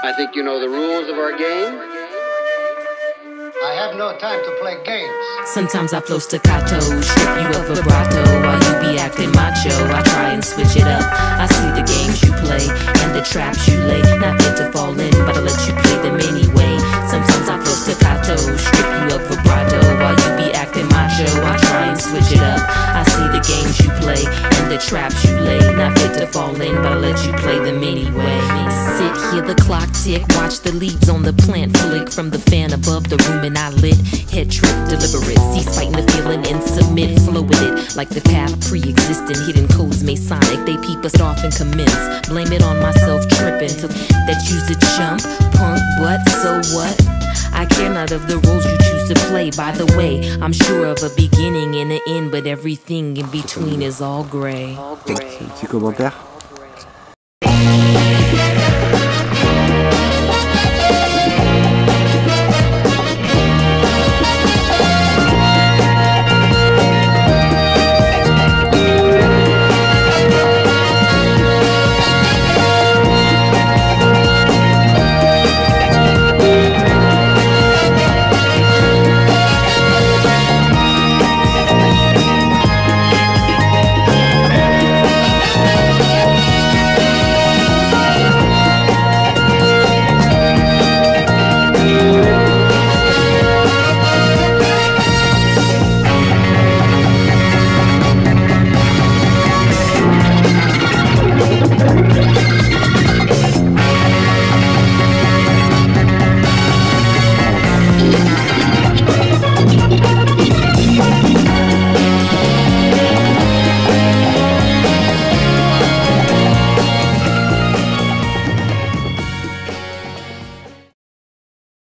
I think you know the rules of our game. I have no time to play games. Sometimes I flow staccato, strip you of vibrato while you be acting macho. I try and switch it up. I see the games you play and the traps you lay. Not fit to fall in, but I let you play them anyway. Sometimes I flow staccato, strip you of vibrato while you be acting macho. I try and switch it up. I see the games you play and the traps you lay. Not fit to fall in, but I let you play them anyway. Sit, hear the clock tick, watch the leaves on the plant flick from the fan above the room and I lit. Head trip, deliberate, cease fighting the feeling and submit. Flow with it like the path pre-existing. Hidden codes Masonic, they peep us off and commence. Blame it on myself tripping to that you's a chump, punk, what, so what? I care not of the roles you choose to play. By the way, I'm sure of a beginning and an end, but everything in between is all gray. Petit commentaire.